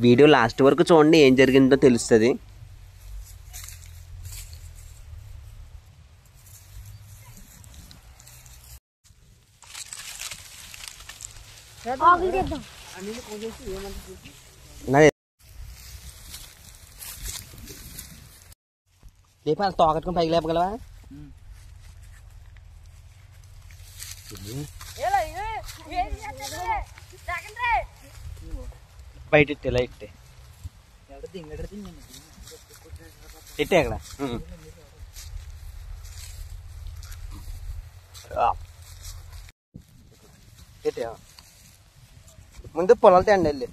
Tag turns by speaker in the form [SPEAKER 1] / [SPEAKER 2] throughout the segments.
[SPEAKER 1] Video last వరకు చూడండి, ఏం జరిగిందో తెలుస్తుంది. లేపా తోకట్టుకుని పైకి లేపగలవా? బయట ఇట్టే ఇట్టే ఇట్టే అక్కడ ఇట్టే ముందు పొలాలు తేండి వెళ్ళి.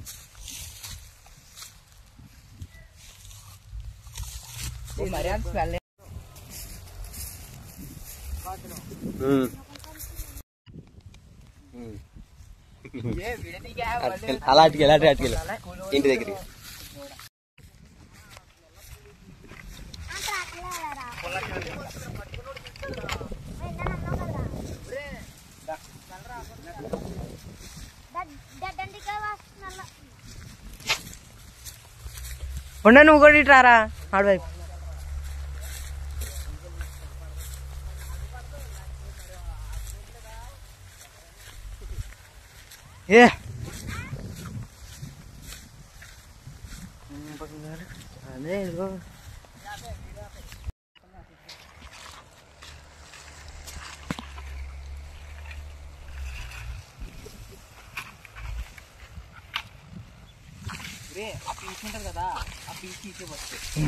[SPEAKER 1] అలా అటుకెళ్ళి అటుకెళ్ళి ఇంటి దగ్గరికి.
[SPEAKER 2] ఉండ నువ్వు కూడా ఇట్రారా ఆడవైపు. ఏ అదే ఇదిగో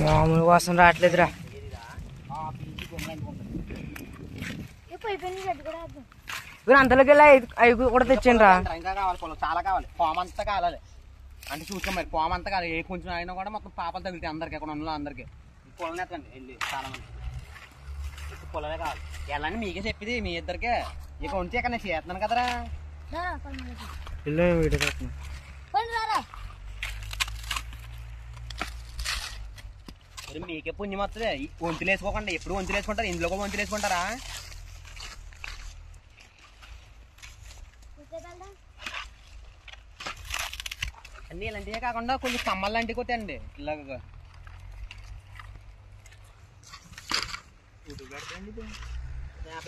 [SPEAKER 2] మామూలు వాసన రావట్లేదురా. అంతలోకి వెళ్ళి అవి కూడా తెచ్చాను రా.
[SPEAKER 1] ఇంకా కావాలి పొలం, చాలా కావాలి. పాము అంతా కావాలి అంటే చూసుకో మరి. పాము అంతా కావాలి, ఏ కొంచెం అయినా కూడా మొత్తం పాపలు తగులుతాయి అందరికి, అక్కడ ఉన్న అందరికి. పొలం ఎత్తండి వెళ్ళి, చాలా మంది పొలమే కావాలి. వెళ్ళండి, మీకే చెప్పింది మీ ఇద్దరికే. ఇక ఉంటే ఇక్కడ నేను చేస్తున్నాను కదరా. మీకే పుణ్యం వస్తుంది. వంతులు వేసుకోకుండా ఎప్పుడు వంతులు వేసుకుంటారు, ఇందులో కూడా వంతులు వేసుకుంటారా? అన్నీ ఇలాంటివే కాకుండా కొంచెం కమ్మలు లాంటివి కొట్టండి ఇలాగ.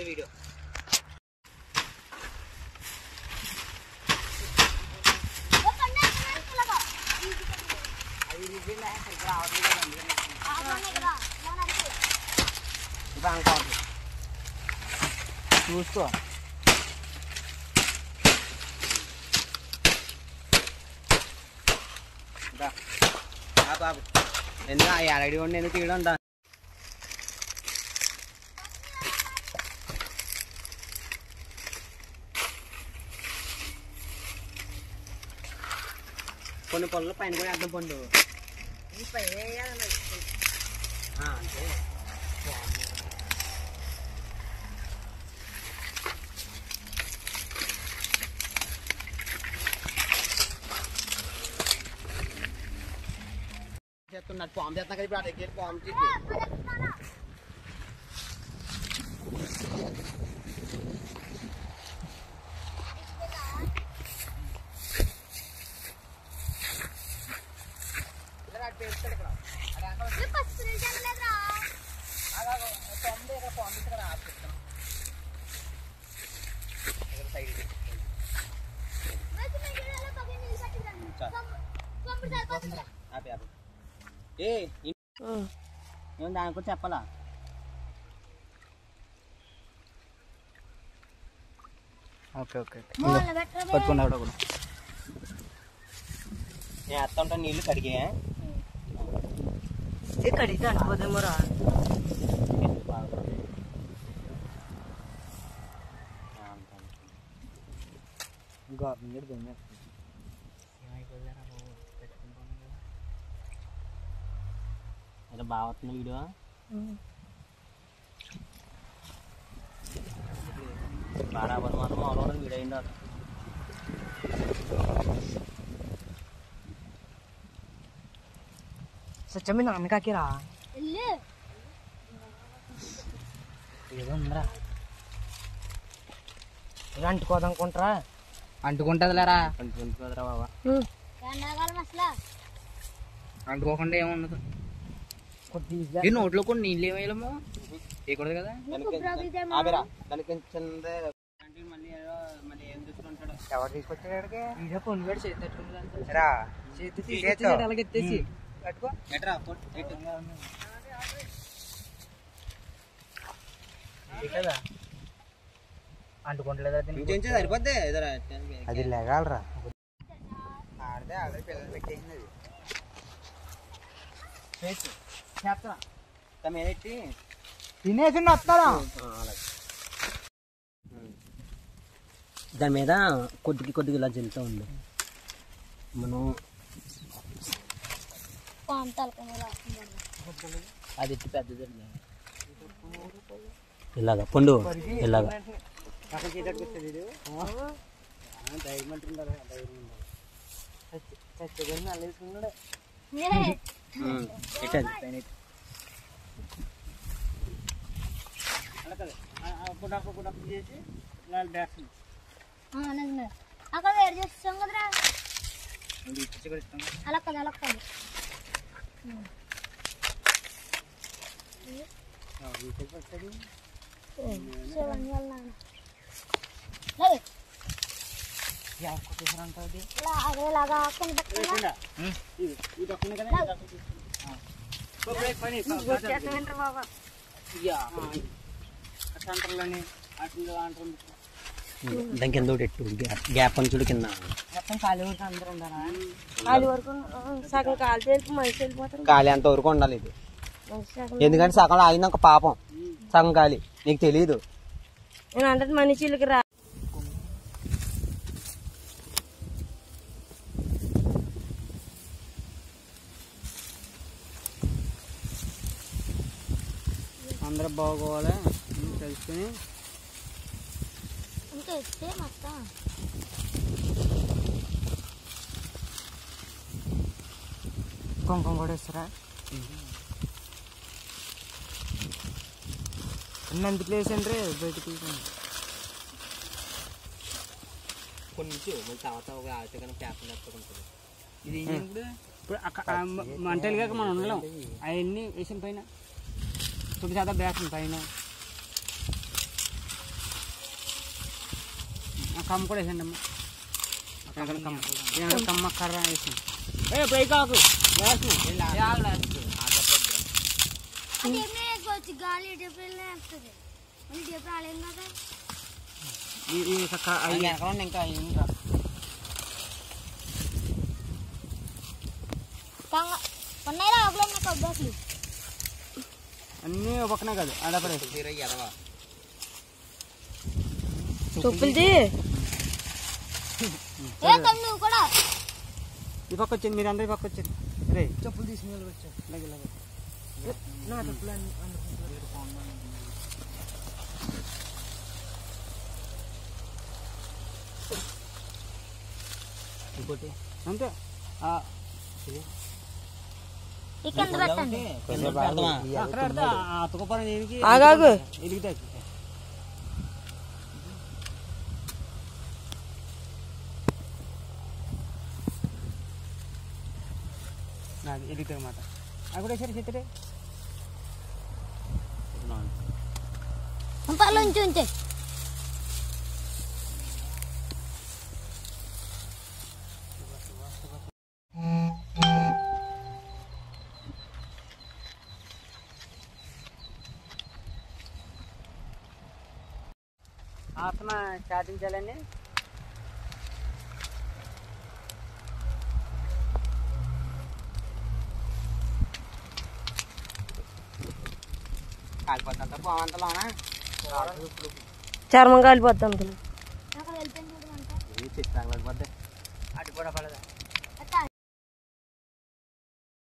[SPEAKER 1] వీడియో చూసుకో. బాబు ఎందుకు ఆ ఏడాడి ఉండి ఎందుకు తీయడం దా. కొన్ని పొలాలు పైన కూడా అర్థం పండు అంటే చేస్తున్నాడు. పాము చేస్తున్నా కదా ఇప్పుడు ఆ దగ్గర పాము తీసి దాని కూడా చెప్పాలా?
[SPEAKER 2] ఓకే ఓకే
[SPEAKER 1] పట్టుకున్నాడు కూడా. నేను వేస్తా ఉంటాను నీళ్ళు కడిగే.
[SPEAKER 2] కడిగితే అంటుపోదేమో రా.
[SPEAKER 1] బాగా వస్తుంది వీడియో. బరాబర్ మాత్రం ఆల్రెడీ వీడియో అయింది.
[SPEAKER 2] సత్యం మీ నాన్నకాకి రా ఏదో ఉందిరా. అంటుకోదనుకుంటారా?
[SPEAKER 1] అంటుకుంటుందిలేరా. అంటుకుంటుందిరా బాబా.
[SPEAKER 2] అంటుకోకుండా ఏముండదు. ఈ నోట్లో కొన్ని నీళ్ళు ఏమేయలేమో వేయకూడదు కదా.
[SPEAKER 1] ఆవిరా దానికి చిన్నదే మళ్ళీ ఏం చూస్తుంటాడు.
[SPEAKER 3] ఎవరు తీసుకొచ్చాడు?
[SPEAKER 2] ఇదే పొందుగాడు చేతి తట్టుకుంది
[SPEAKER 3] రా
[SPEAKER 2] చేతి అలాగే ఎత్తేసి
[SPEAKER 3] పట్టుకో.
[SPEAKER 1] ఎట్రా
[SPEAKER 3] కదా అంటుకుంటలేదా?
[SPEAKER 1] ఇంకేం సరిపోద్ది.
[SPEAKER 3] అది లేగాలరా. ఆడితే ఆల్రెడీ పిల్లలు పెట్టేసింది. అది
[SPEAKER 1] చేస్తా తమేటి
[SPEAKER 3] తినేసి వస్తారా?
[SPEAKER 1] దాని మీద కొద్దిగా ఇలా జల్లుతూ ఉంది. మనం అది ఎత్తి పెద్దది ఇలాగా పండు ఇలాగా చేసి
[SPEAKER 4] అక్కడ వేరు చేస్తాం కదరా. అలా కదా అలా కాదు. అదేలాగా
[SPEAKER 1] దానికి కింద ఎట్టు గ్యాప్ అని చూడు కింద
[SPEAKER 2] ఖాళీ వరకు అందరూ ఉండాలా? ఖాళీ వరకు సగం కాలు చేసి మనిషి వెళ్ళిపోతారు.
[SPEAKER 1] ఖాళీ అంత వరకు ఉండాలి ఇది. ఎందుకంటే సగం ఆగినాక పాపం సగం ఖాళీ నీకు తెలియదు.
[SPEAKER 2] నేను అంటే మనిషికి రా.
[SPEAKER 1] అందరూ బాగోవాలి తెలుసుకుని
[SPEAKER 4] ఇంకా ఇస్తే మొత్తం
[SPEAKER 2] కుంకుమ కూడా ఇస్తారా? ఎంత ప్లేస్ అంటే బయటకు
[SPEAKER 1] కొంచెం తర్వాత ఆడితే కానీ పేపర్ లేకపోతే
[SPEAKER 2] ఇది ఇప్పుడు మంటలు కాక మనం ఉండలేం. అవన్నీ వేసిన పైన 9% వేస్తాం పైన. కమ్మ కూడా వేసండి అమ్మ. కమ్మ కర్ర వేసాం. పై కాకు
[SPEAKER 4] వేసుకోవచ్చు. గాలి డెబ్బులు వేస్తుంది. డెబ్బు రాలేం కదా.
[SPEAKER 1] ఇంకా
[SPEAKER 4] ఉన్నాయిరా ఆకులు నాకు అబ్బాసులు
[SPEAKER 2] అన్నీ పక్కనే కాదు ఆడపడే
[SPEAKER 4] చెప్పులది నువ్వు కూడా
[SPEAKER 2] ఈ పక్క వచ్చింది. మీరు అందరి పక్క వచ్చారు. రే చెప్పులు తీసుకుని వచ్చారు. ఇలాగే నా చెప్పులు
[SPEAKER 1] ఇంకోటి
[SPEAKER 2] అంతే. అతుకోపని ఆగాగు ఎలుగుతాయి. నాది ఎలుగుతాయి అన్నమాట. అవి కూడా సరే చిత్రే
[SPEAKER 4] ఉంచే
[SPEAKER 2] ఆత్మ స్టార్టింగ్ చేయాలండి.
[SPEAKER 1] కాలిపోతుందంట బాగుంటలోనా
[SPEAKER 2] చర్మం కాలిపోతాం.
[SPEAKER 1] చెట్టు తగలకపోతే
[SPEAKER 3] అటు కూడా పడదు.